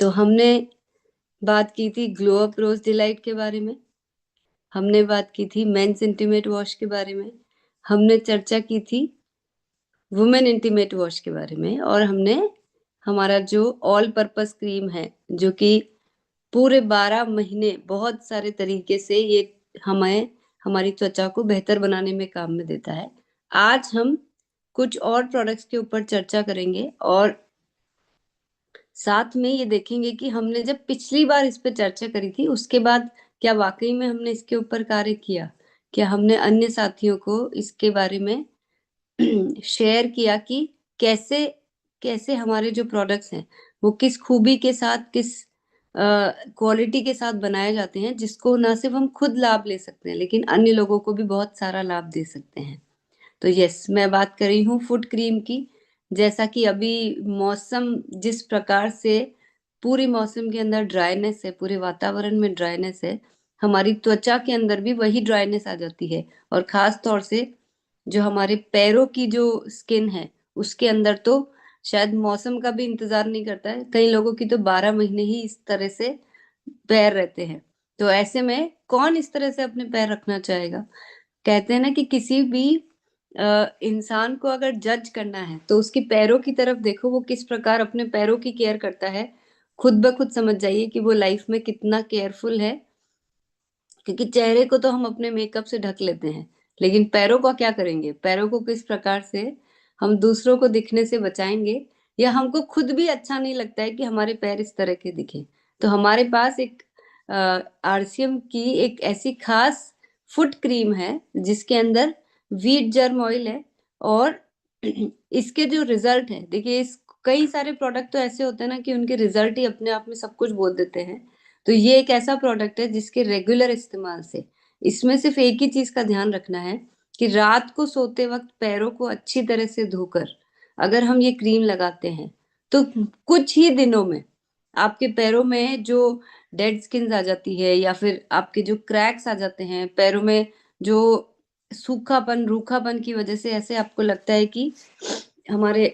तो हमने बात की थी ग्लो अप रोज डिलाइट के बारे में, हमने बात की थी मेंस इंटीमेट वॉश के बारे में, हमने चर्चा की थी वुमेन इंटीमेट वॉश के बारे में, और हमने हमारा जो ऑल पर्पस क्रीम है जो कि पूरे 12 महीने बहुत सारे तरीके से ये हमें हमारी त्वचा को बेहतर बनाने में काम में देता है। आज हम कुछ और प्रोडक्ट्स के ऊपर चर्चा करेंगे और साथ में ये देखेंगे कि हमने जब पिछली बार इस पे चर्चा करी थी उसके बाद क्या वाकई में हमने इसके ऊपर कार्य किया, क्या हमने अन्य साथियों को इसके बारे में शेयर किया कि कैसे कैसे हमारे जो प्रोडक्ट्स हैं वो किस खूबी के साथ, किस क्वालिटी के साथ बनाए जाते हैं, जिसको ना सिर्फ हम खुद लाभ ले सकते हैं लेकिन अन्य लोगों को भी बहुत सारा लाभ दे सकते हैं। तो यस, मैं बात कर रही हूँ फुट क्रीम की। जैसा कि अभी मौसम जिस प्रकार से, पूरी मौसम के अंदर ड्राइनेस है, पूरे वातावरण में ड्राइनेस है, हमारी त्वचा के अंदर भी वही ड्राइनेस आ जाती है। और खास तौर से जो हमारे पैरों की जो स्किन है उसके अंदर तो शायद मौसम का भी इंतजार नहीं करता है, कई लोगों की तो 12 महीने ही इस तरह से पैर रहते हैं। तो ऐसे में कौन इस तरह से अपने पैर रखना चाहेगा? कहते हैं ना कि किसी भी इंसान को अगर जज करना है तो उसके पैरों की तरफ देखो, वो किस प्रकार अपने पैरों की केयर करता है। खुद ब खुद समझ जाइए कि वो लाइफ में कितना केयरफुल है। क्योंकि चेहरे को तो हम अपने मेकअप से ढक लेते हैं, लेकिन पैरों का क्या करेंगे? पैरों को किस प्रकार से हम दूसरों को दिखने से बचाएंगे, या हमको खुद भी अच्छा नहीं लगता है कि हमारे पैर इस तरह के दिखे। तो हमारे पास एक आरसीएम की एक ऐसी खास फुट क्रीम है जिसके अंदर व्हीट जर्म ऑयल है। और इसके जो रिजल्ट है, देखिए, इस कई सारे प्रोडक्ट तो ऐसे होते हैं ना कि उनके रिजल्ट ही अपने आप में सब कुछ बोल देते हैं। तो ये एक ऐसा प्रोडक्ट है जिसके रेगुलर इस्तेमाल से, इसमें सिर्फ एक ही चीज का ध्यान रखना है कि रात को सोते वक्त पैरों को अच्छी तरह से धोकर अगर हम ये क्रीम लगाते हैं तो कुछ ही दिनों में आपके पैरों में जो डेड स्किन आ जाती है, या फिर आपके जो क्रैक्स आ जाते हैं पैरों में, जो सूखापन, रूखापन की वजह से ऐसे आपको लगता है कि हमारे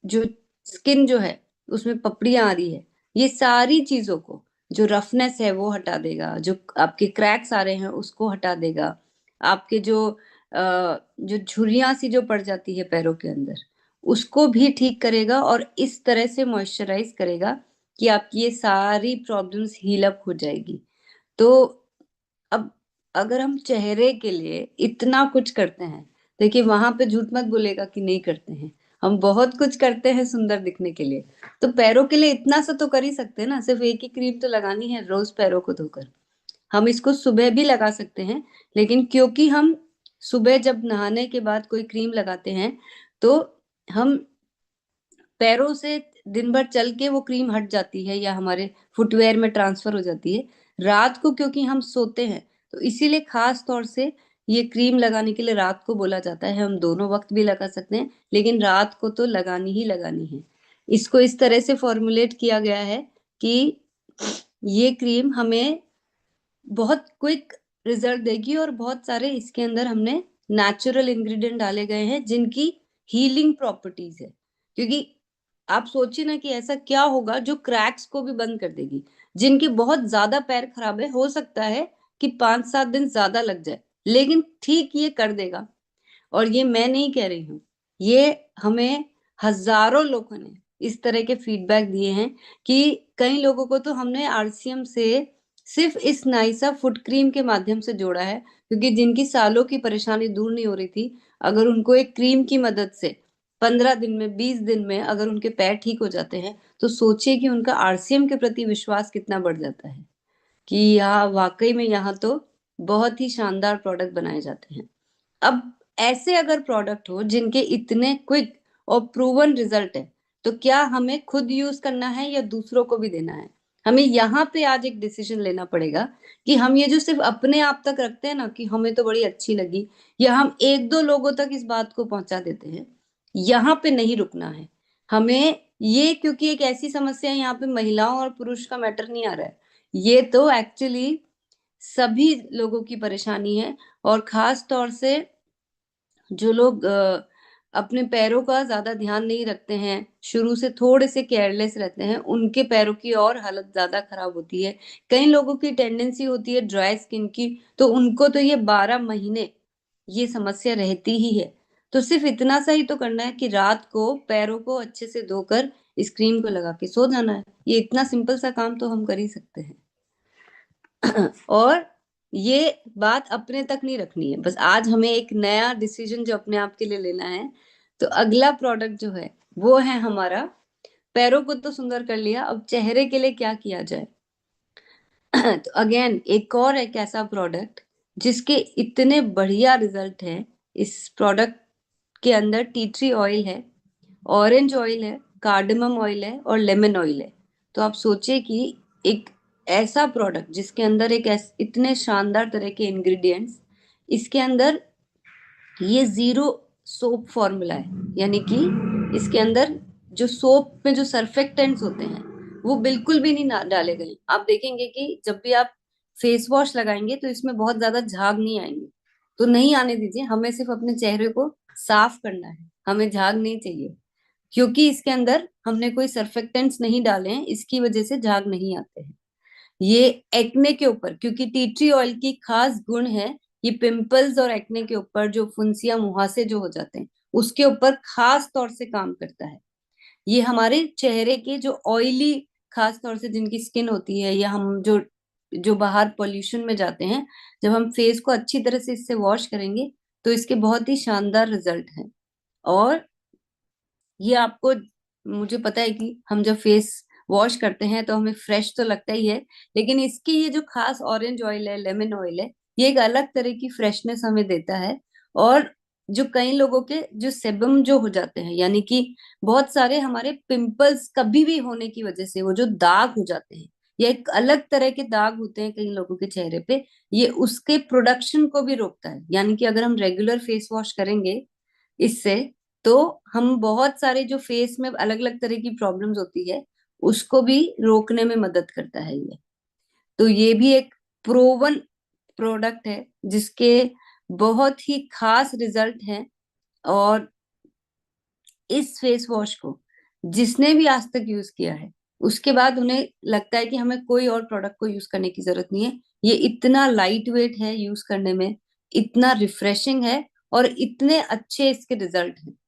जो स्किन जो है उसमें पपड़ियां आ रही है, ये सारी चीजों को, जो रफनेस है वो हटा देगा, जो आपके क्रैक्स आ रहे हैं उसको हटा देगा, आपके जो झुर्रियां सी जो पड़ जाती है पैरों के अंदर उसको भी ठीक करेगा, और इस तरह से मॉइस्चराइज करेगा कि आपकी ये सारी प्रॉब्लम्स हील अप हो जाएगी। तो अब अगर हम चेहरे के लिए इतना कुछ करते हैं, देखिए वहां पे झूठ मत बोलेगा कि नहीं करते हैं, हम बहुत कुछ करते हैं सुंदर दिखने के लिए। तो पैरों के लिए इतना सा तो कर ही सकते हैं ना, सिर्फ एक ही क्रीम तो लगानी है रोज पैरों को धोकर। हम इसको सुबह भी लगा सकते हैं, लेकिन क्योंकि हम सुबह जब नहाने के बाद कोई क्रीम लगाते हैं तो हम पैरों से दिन भर चल के वो क्रीम हट जाती है या हमारे फुटवेयर में ट्रांसफर हो जाती है। रात को क्योंकि हम सोते हैं तो इसीलिए खास तौर से ये क्रीम लगाने के लिए रात को बोला जाता है। हम दोनों वक्त भी लगा सकते हैं, लेकिन रात को तो लगानी ही लगानी है। इसको इस तरह से फॉर्मुलेट किया गया है कि ये क्रीम हमें बहुत क्विक रिजल्ट देगी, और बहुत सारे इसके अंदर हमने नेचुरल इंग्रेडिएंट डाले गए हैं जिनकी हीलिंग प्रॉपर्टीज है। क्योंकि आप सोचिए ना कि ऐसा क्या होगा जो क्रैक्स को भी बंद कर देगी। जिनके बहुत ज्यादा पैर खराब है, हो सकता है कि 5-7 दिन ज्यादा लग जाए, लेकिन ठीक ये कर देगा। और ये मैं नहीं कह रही हूँ, ये हमें हजारों लोगों ने इस तरह के फीडबैक दिए हैं कि कई लोगों को तो हमने आरसीएम से सिर्फ इस नाइसा फुट क्रीम के माध्यम से जोड़ा है, क्योंकि जिनकी सालों की परेशानी दूर नहीं हो रही थी, अगर उनको एक क्रीम की मदद से 15 दिन में, 20 दिन में अगर उनके पैर ठीक हो जाते हैं, तो सोचिए कि उनका आरसीएम के प्रति विश्वास कितना बढ़ जाता है कि यहाँ वाकई में यहाँ तो बहुत ही शानदार प्रोडक्ट बनाए जाते हैं। अब ऐसे अगर प्रोडक्ट हो जिनके इतने क्विक और प्रूवन रिजल्ट है, तो क्या हमें खुद यूज करना है या दूसरों को भी देना है? हमें यहाँ पे आज एक डिसीजन लेना पड़ेगा कि हम ये जो सिर्फ अपने आप तक रखते हैं ना कि हमें तो बड़ी अच्छी लगी, या हम एक दो लोगों तक इस बात को पहुंचा देते हैं, यहाँ पे नहीं रुकना है हमें। ये क्योंकि एक ऐसी समस्या है, यहाँ पे महिलाओं और पुरुष का मैटर नहीं आ रहा है, ये तो एक्चुअली सभी लोगों की परेशानी है। और खास तौर से जो लोग अपने पैरों का ज्यादा ध्यान नहीं रखते हैं, शुरू से थोड़े से केयरलेस रहते हैं, उनके पैरों की और हालत ज्यादा खराब होती है। कई लोगों की टेंडेंसी होती है ड्राई स्किन की, तो उनको तो ये 12 महीने ये समस्या रहती ही है। तो सिर्फ इतना सा ही तो करना है कि रात को पैरों को अच्छे से धोकर स्क्रीन को लगा के सो जाना है। ये इतना सिंपल सा काम तो हम कर ही सकते हैं। और ये बात अपने तक नहीं रखनी है, बस आज हमें एक नया डिसीजन जो अपने आप के लिए लेना है। तो अगला प्रोडक्ट जो है वो है हमारा, पैरों को तो सुंदर कर लिया, अब चेहरे के लिए क्या किया जाए। तो अगेन एक और एक ऐसा प्रोडक्ट जिसके इतने बढ़िया रिजल्ट है। इस प्रोडक्ट के अंदर टी ट्री ऑयल है, ऑरेंज ऑयल है, कार्डमम ऑयल है और लेमन ऑयल है। तो आप सोचिए कि एक ऐसा प्रोडक्ट जिसके अंदर इतने शानदार तरह के इंग्रेडिएंट्स, इसके अंदर ये जीरो सोप फॉर्मूला है, यानी कि इसके अंदर जो सोप में जो सर्फेक्टेंट्स होते हैं वो बिल्कुल भी नहीं डाले गए। आप देखेंगे कि जब भी आप फेस वॉश लगाएंगे तो इसमें बहुत ज्यादा झाग नहीं आएंगे। तो नहीं आने दीजिए, हमें सिर्फ अपने चेहरे को साफ करना है, हमें झाग नहीं चाहिए, क्योंकि इसके अंदर हमने कोई सर्फेक्टेंट्स नहीं डाले हैं, इसकी वजह से झाग नहीं आते हैं। ये एक्ने के ऊपर, क्योंकि टी ट्री ऑयल की खास गुण है, ये पिंपल्स और एक्ने के ऊपर जो फुंसियां मुहासे जो हो जाते हैं उसके ऊपर खास तौर से काम करता है। ये हमारे चेहरे के जो ऑयली, खास तौर से जिनकी स्किन होती है, या हम जो जो बाहर पोल्यूशन में जाते हैं, जब हम फेस को अच्छी तरह से इससे वॉश करेंगे तो इसके बहुत ही शानदार रिजल्ट हैं। और ये आपको, मुझे पता है कि हम जब फेस वॉश करते हैं तो हमें फ्रेश तो लगता ही है, लेकिन इसकी ये जो खास ऑरेंज ऑयल है, लेमन ऑयल है, ये एक अलग तरह की फ्रेशनेस हमें देता है। और जो कई लोगों के जो सेबम जो हो जाते हैं, यानी कि बहुत सारे हमारे पिंपल्स कभी भी होने की वजह से वो जो दाग हो जाते हैं, या एक अलग तरह के दाग होते हैं कई लोगों के चेहरे पे, ये उसके प्रोडक्शन को भी रोकता है। यानी कि अगर हम रेगुलर फेस वॉश करेंगे इससे, तो हम बहुत सारे जो फेस में अलग अलग तरह की प्रॉब्लम्स होती है उसको भी रोकने में मदद करता है ये। तो ये भी एक प्रोवन प्रोडक्ट है जिसके बहुत ही खास रिजल्ट हैं। और इस फेस वॉश को जिसने भी आज तक यूज किया है, उसके बाद उन्हें लगता है कि हमें कोई और प्रोडक्ट को यूज करने की जरूरत नहीं है। ये इतना लाइट वेट है यूज करने में, इतना रिफ्रेशिंग है, और इतने अच्छे इसके रिजल्ट हैं।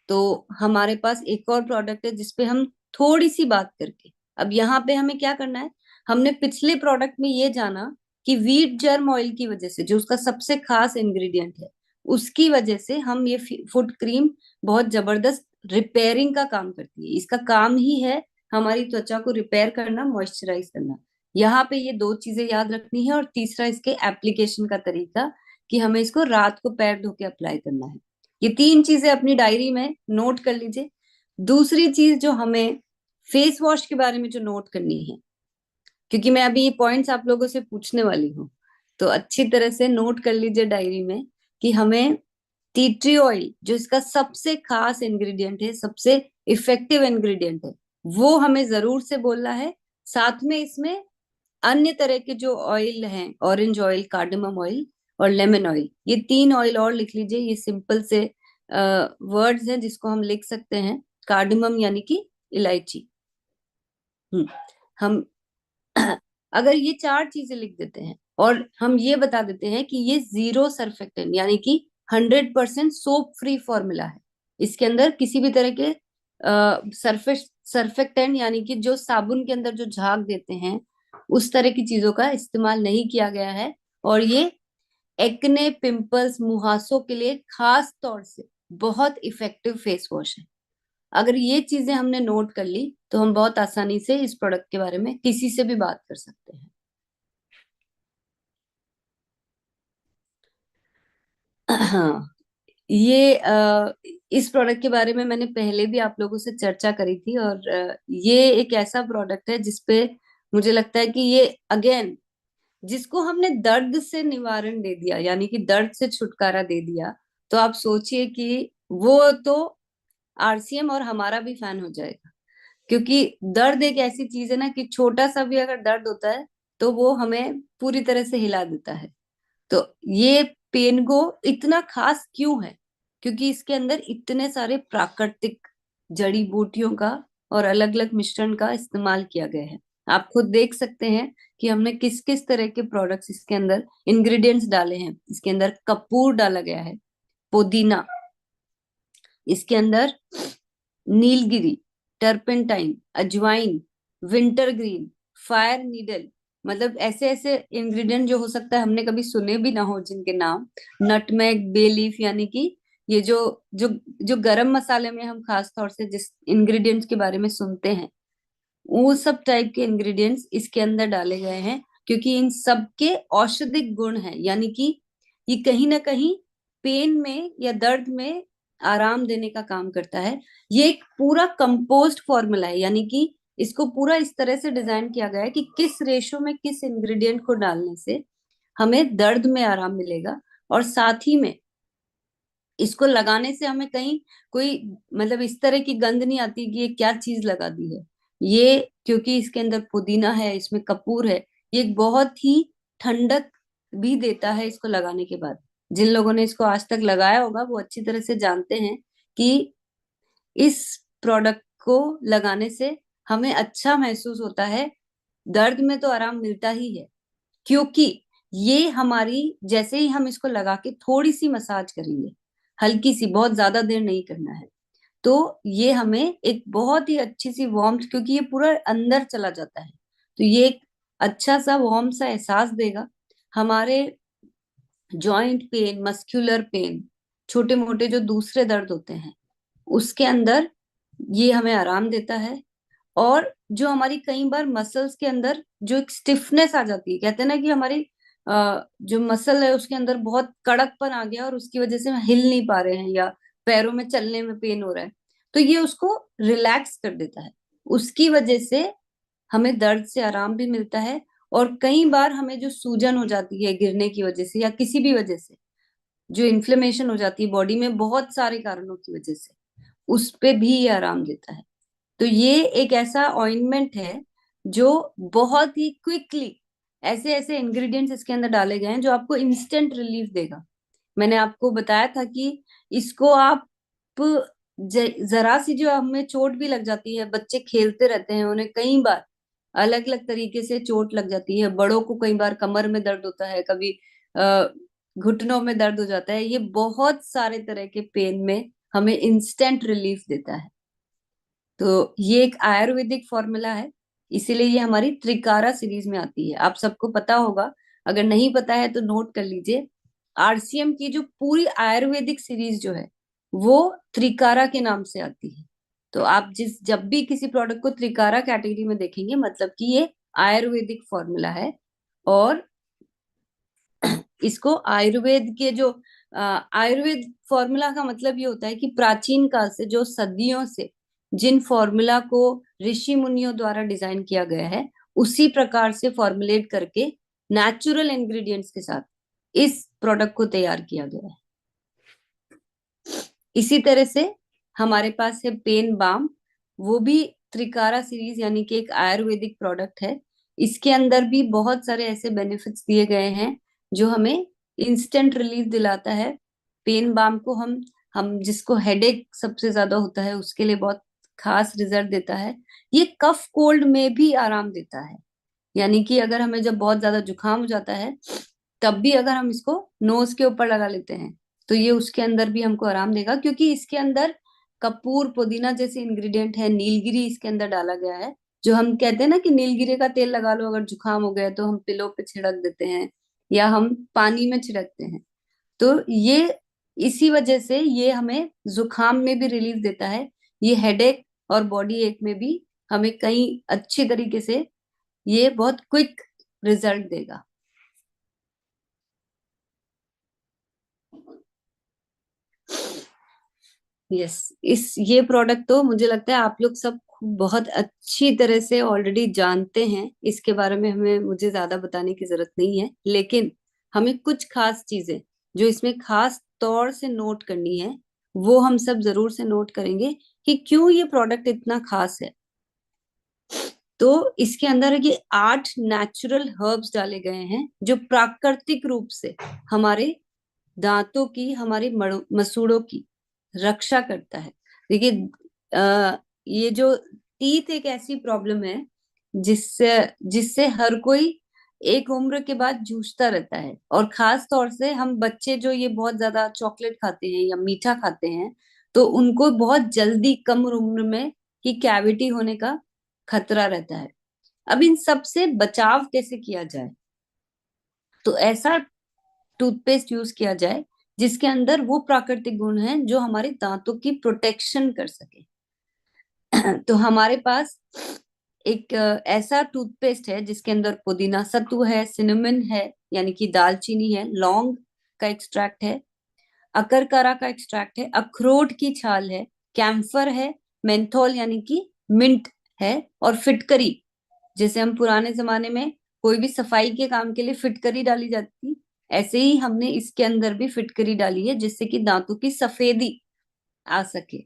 तो हमारे पास एक और प्रोडक्ट है जिसपे हम थोड़ी सी बात करके, अब यहाँ पे हमें क्या करना है। हमने पिछले प्रोडक्ट में ये जाना कि वीट जर्म ऑयल की वजह से, जो उसका सबसे खास इंग्रेडिएंट है, उसकी वजह से हम ये फुट क्रीम बहुत जबरदस्त रिपेयरिंग का काम करती है। इसका काम ही है हमारी त्वचा को रिपेयर करना, मॉइस्चराइज करना। यहाँ पे ये दो चीजें याद रखनी है, और तीसरा इसके एप्लीकेशन का तरीका, कि हमें इसको रात को पैर धो के अप्लाई करना है। ये तीन चीजें अपनी डायरी में नोट कर लीजिए। दूसरी चीज जो हमें फेस वॉश के बारे में जो नोट करनी है, क्योंकि मैं अभी ये पॉइंट्स आप लोगों से पूछने वाली हूँ, तो अच्छी तरह से नोट कर लीजिए डायरी में कि हमें टी ट्री ऑयल जो इसका सबसे खास इंग्रेडिएंट है, सबसे इफेक्टिव इंग्रेडिएंट है, वो हमें जरूर से बोलना है। साथ में इसमें अन्य तरह के जो ऑयल हैं, ऑरेंज ऑयल, कार्डमम ऑयल और लेमन ऑयल, ये तीन ऑयल और लिख लीजिए। ये सिंपल से वर्ड्स हैं जिसको हम लिख सकते हैं। कार्डमम यानी कि इलायची। हम्म हम अगर ये चार चीजें लिख देते हैं और हम ये बता देते हैं कि ये जीरो सर्फेक्टेंट यानी कि 100% सोप फ्री फॉर्मूला है, इसके अंदर किसी भी तरह के सर्फेक्टेंट यानी कि जो साबुन के अंदर जो झाग देते हैं उस तरह की चीजों का इस्तेमाल नहीं किया गया है, और ये एक्ने, पिंपल्स, मुहासों के लिए खास तौर से बहुत इफेक्टिव फेस वॉश है। अगर ये चीजें हमने नोट कर ली तो हम बहुत आसानी से इस प्रोडक्ट के बारे में किसी से भी बात कर सकते हैं। हाँ, ये इस प्रोडक्ट के बारे में मैंने पहले भी आप लोगों से चर्चा करी थी, और ये एक ऐसा प्रोडक्ट है जिसपे मुझे लगता है कि ये अगेन, जिसको हमने दर्द से निवारण दे दिया, यानी कि दर्द से छुटकारा दे दिया, तो आप सोचिए कि वो तो आरसीएम और हमारा भी फैन हो जाएगा। क्योंकि दर्द एक ऐसी चीज है ना कि छोटा सा भी अगर दर्द होता है तो वो हमें पूरी तरह से हिला देता है। तो ये पेन गो इतना खास क्यों है? क्योंकि इसके अंदर इतने सारे प्राकृतिक जड़ी बूटियों का और अलग अलग मिश्रण का इस्तेमाल किया गया है। आप खुद देख सकते हैं कि हमने किस किस तरह के प्रोडक्ट्स इसके अंदर इंग्रेडिएंट्स डाले हैं। इसके अंदर कपूर डाला गया है, पुदीना, इसके अंदर नीलगिरी, टर्पेंटाइन, अजवाइन, विंटर ग्रीन, फायर नीडल, मतलब ऐसे ऐसे इंग्रेडिएंट जो हो सकता है हमने कभी सुने भी ना हो जिनके नाम, नटमेग, बे लीफ, यानी कि ये जो जो जो गरम मसाले में हम खास तौर से जिस इंग्रेडिएंट्स के बारे में सुनते हैं, वो सब टाइप के इंग्रेडिएंट्स इसके अंदर डाले गए हैं, क्योंकि इन सब के औषधिक गुण हैं, यानी कि ये कहीं ना कहीं पेन में या दर्द में आराम देने का काम करता है। ये एक पूरा कंपोज्ड फॉर्मूला है, यानी कि इसको पूरा इस तरह से डिजाइन किया गया है कि किस रेशो में किस इंग्रेडिएंट को डालने से हमें दर्द में आराम मिलेगा, और साथ ही में इसको लगाने से हमें कहीं कोई मतलब इस तरह की गंध नहीं आती कि ये क्या चीज लगा दी है। ये क्योंकि इसके अंदर पुदीना है, इसमें कपूर है, ये एक बहुत ही ठंडक भी देता है इसको लगाने के बाद। जिन लोगों ने इसको आज तक लगाया होगा वो अच्छी तरह से जानते हैं कि इस प्रोडक्ट को लगाने से हमें अच्छा महसूस होता है, दर्द में तो आराम मिलता ही है, क्योंकि ये हमारी, जैसे ही हम इसको लगा के थोड़ी सी मसाज करेंगे, हल्की सी, बहुत ज्यादा देर नहीं करना है, तो ये हमें एक बहुत ही अच्छी सी वार्मथ, क्योंकि ये पूरा अंदर चला जाता है, तो ये एक अच्छा सा वार्म सा एहसास देगा। हमारे जॉइंट पेन, मस्कुलर पेन, छोटे मोटे जो दूसरे दर्द होते हैं, उसके अंदर ये हमें आराम देता है। और जो हमारी कई बार मसल्स के अंदर जो एक स्टिफनेस आ जाती है, कहते हैं ना कि हमारी जो मसल है उसके अंदर बहुत कड़कपन आ गया और उसकी वजह से हम हिल नहीं पा रहे हैं या पैरों में चलने में पेन हो रहा है, तो ये उसको रिलैक्स कर देता है। उसकी वजह से हमें दर्द से आराम भी मिलता है, और कई बार हमें जो सूजन हो जाती है गिरने की वजह से या किसी भी वजह से, जो इन्फ्लेमेशन हो जाती है बॉडी में बहुत सारे कारणों की वजह से, उस पे भी ये आराम देता है। तो ये एक ऐसा ऑइंटमेंट है जो बहुत ही क्विकली, ऐसे ऐसे इंग्रेडिएंट्स इसके अंदर डाले गए हैं जो आपको इंस्टेंट रिलीफ देगा। मैंने आपको बताया था कि इसको आप जरा सी जो हमें चोट भी लग जाती है, बच्चे खेलते रहते हैं, उन्हें कई बार अलग अलग तरीके से चोट लग जाती है, बड़ों को कई बार कमर में दर्द होता है, कभी घुटनों में दर्द हो जाता है, ये बहुत सारे तरह के पेन में हमें इंस्टेंट रिलीफ देता है। तो ये एक आयुर्वेदिक फॉर्मूला है, इसीलिए ये हमारी त्रिकारा सीरीज में आती है। आप सबको पता होगा, अगर नहीं पता है तो नोट कर लीजिए। आरसीएम की जो पूरी आयुर्वेदिक सीरीज जो है वो त्रिकारा के नाम से आती है। तो आप जब भी किसी प्रोडक्ट को त्रिकारा कैटेगरी में देखेंगे, मतलब कि ये आयुर्वेदिक फॉर्मूला है। और इसको आयुर्वेद के जो आयुर्वेद फॉर्मूला का मतलब ये होता है कि प्राचीन काल से, जो सदियों से जिन फॉर्मूला को ऋषि मुनियों द्वारा डिजाइन किया गया है, उसी प्रकार से फॉर्मुलेट करके नेचुरल इंग्रेडिएंट्स के साथ इस प्रोडक्ट को तैयार किया गया है। इसी तरह से हमारे पास है पेन बाम, वो भी त्रिकारा सीरीज यानी कि एक आयुर्वेदिक प्रोडक्ट है। इसके अंदर भी बहुत सारे ऐसे बेनिफिट्स दिए गए हैं जो हमें इंस्टेंट रिलीफ दिलाता है। पेन बाम को हम जिसको हेडेक सबसे ज्यादा होता है उसके लिए बहुत खास रिजल्ट देता है। ये कफ कोल्ड में भी आराम देता है, यानी कि अगर हमें जब बहुत ज्यादा जुकाम हो जाता है तब भी अगर हम इसको नोज के ऊपर लगा लेते हैं तो ये उसके अंदर भी हमको आराम देगा, क्योंकि इसके अंदर कपूर, पुदीना जैसे इंग्रेडिएंट है, नीलगिरी इसके अंदर डाला गया है। जो हम कहते हैं ना कि नीलगिरी का तेल लगा लो अगर जुकाम हो गया, तो हम पिलो पे छिड़क देते हैं या हम पानी में छिड़कते हैं। तो ये इसी वजह से ये हमें जुकाम में भी रिलीफ देता है। ये हेडेक और बॉडी एक में भी हमें कई अच्छी तरीके से ये बहुत क्विक रिजल्ट देगा। यस, इस ये प्रोडक्ट तो मुझे लगता है आप लोग सब बहुत अच्छी तरह से ऑलरेडी जानते हैं, इसके बारे में हमें मुझे ज्यादा बताने की जरूरत नहीं है। लेकिन हमें कुछ खास चीजें जो इसमें खास तौर से नोट करनी है, वो हम सब जरूर से नोट करेंगे कि क्यों ये प्रोडक्ट इतना खास है। तो इसके अंदर ये 8 नेचुरल हर्ब्स डाले गए हैं जो प्राकृतिक रूप से हमारे दांतों की, हमारे मसूड़ों की रक्षा करता है। देखिए ये जो टीथ एक ऐसी प्रॉब्लम है जिससे जिससे हर कोई एक उम्र के बाद जूझता रहता है, और खास तौर से हम बच्चे जो ये बहुत ज्यादा चॉकलेट खाते हैं या मीठा खाते हैं, तो उनको बहुत जल्दी कम उम्र में ही कैविटी होने का खतरा रहता है। अब इन सब से बचाव कैसे किया जाए? तो ऐसा टूथपेस्ट यूज किया जाए जिसके अंदर वो प्राकृतिक गुण हैं जो हमारे दांतों की प्रोटेक्शन कर सके। तो हमारे पास एक ऐसा टूथपेस्ट है जिसके अंदर पुदीना सत्तू है, सिनेमन है यानी कि दालचीनी है, लौंग का एक्सट्रैक्ट है, अकरकरा का एक्सट्रैक्ट है, अखरोट की छाल है, कैम्फर है, मेंथोल यानी कि मिंट है, और फिटकरी। जैसे हम पुराने जमाने में कोई भी सफाई के काम के लिए फिटकरी डाली जाती थी, ऐसे ही हमने इसके अंदर भी फिटकरी डाली है जिससे कि दांतों की सफेदी आ सके।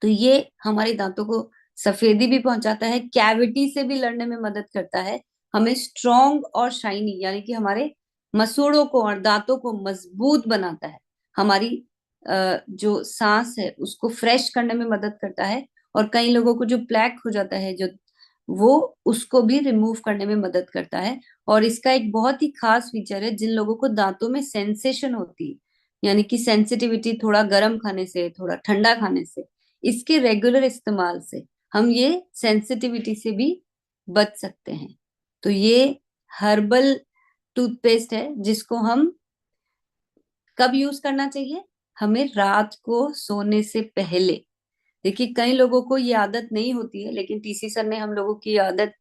तो ये हमारे दांतों को सफेदी भी पहुंचाता है, कैविटी से भी लड़ने में मदद करता है, हमें स्ट्रॉन्ग और शाइनी यानी कि हमारे मसूड़ों को और दांतों को मजबूत बनाता है, हमारी जो सांस है उसको फ्रेश करने में मदद करता है, और कई लोगों को जो प्लैक हो जाता है जो वो उसको भी रिमूव करने में मदद करता है। और इसका एक बहुत ही खास फीचर है, जिन लोगों को दांतों में सेंसेशन होती है यानी कि सेंसिटिविटी, थोड़ा गर्म खाने से थोड़ा ठंडा खाने से, इसके रेगुलर इस्तेमाल से हम ये सेंसिटिविटी से भी बच सकते हैं। तो ये हर्बल टूथपेस्ट है जिसको हम कब यूज करना चाहिए? हमें रात को सोने से पहले। देखिए कई लोगों को ये आदत नहीं होती है, लेकिन टीसी सर ने हम लोगों की आदत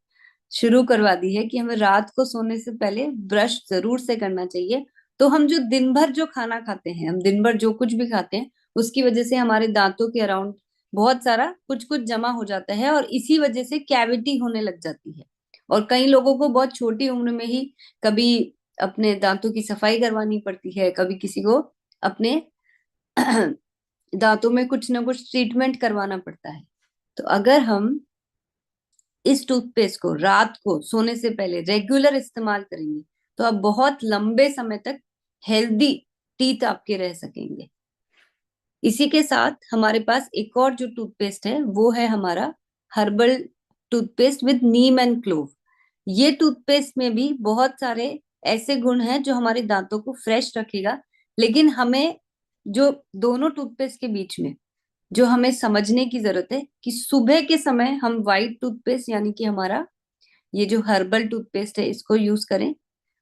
शुरू करवा दी है कि हमें रात को सोने से पहले ब्रश जरूर से करना चाहिए। तो हम जो दिन भर जो खाना खाते हैं, हम दिन भर जो कुछ भी खाते हैं, उसकी वजह से हमारे दांतों के अराउंड बहुत सारा कुछ कुछ जमा हो जाता है, और इसी वजह से कैविटी होने लग जाती है। और कई लोगों को बहुत छोटी उम्र में ही कभी अपने दांतों की सफाई करवानी पड़ती है, कभी किसी को अपने दांतों में कुछ ना कुछ ट्रीटमेंट करवाना पड़ता है। तो अगर हम इस टूथपेस्ट को रात को सोने से पहले रेगुलर इस्तेमाल करेंगे तो आप बहुत लंबे समय तक हेल्दी टीथ आपके रह सकेंगे। इसी के साथ हमारे पास एक और जो टूथपेस्ट है वो है हमारा herbal toothpaste with Neem and clove. ये टूथपेस्ट में भी बहुत सारे ऐसे गुण हैं जो हमारे दांतों को फ्रेश रखेगा, लेकिन हमें जो दोनों टूथपेस्ट के बीच में जो हमें समझने की जरूरत है कि सुबह के समय हम व्हाइट टूथपेस्ट यानी कि हमारा ये जो हर्बल टूथपेस्ट है इसको यूज करें,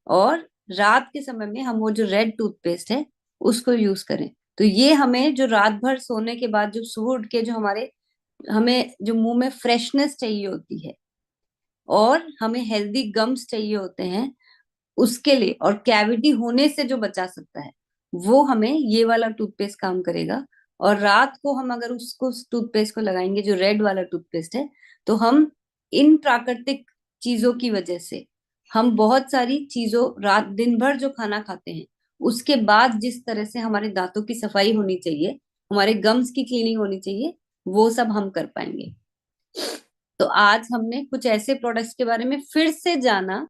और रात के समय में हम वो जो रेड टूथपेस्ट है उसको यूज करें। तो ये हमें जो रात भर सोने के बाद जो सुबह उठ के जो हमें जो मुंह में फ्रेशनेस चाहिए होती है और हमें हेल्दी गम्स चाहिए होते हैं, उसके लिए और कैविटी होने से जो बचा सकता है, वो हमें ये वाला टूथपेस्ट काम करेगा। और रात को हम अगर उसको उस टूथपेस्ट को लगाएंगे जो रेड वाला टूथपेस्ट है, तो हम इन प्राकृतिक चीजों की वजह से हम बहुत सारी चीजों रात दिन भर जो खाना खाते हैं उसके बाद जिस तरह से हमारे दांतों की सफाई होनी चाहिए, हमारे गम्स की क्लीनिंग होनी चाहिए, वो सब हम कर पाएंगे। तो आज हमने कुछ ऐसे प्रोडक्ट्स के बारे में फिर से जाना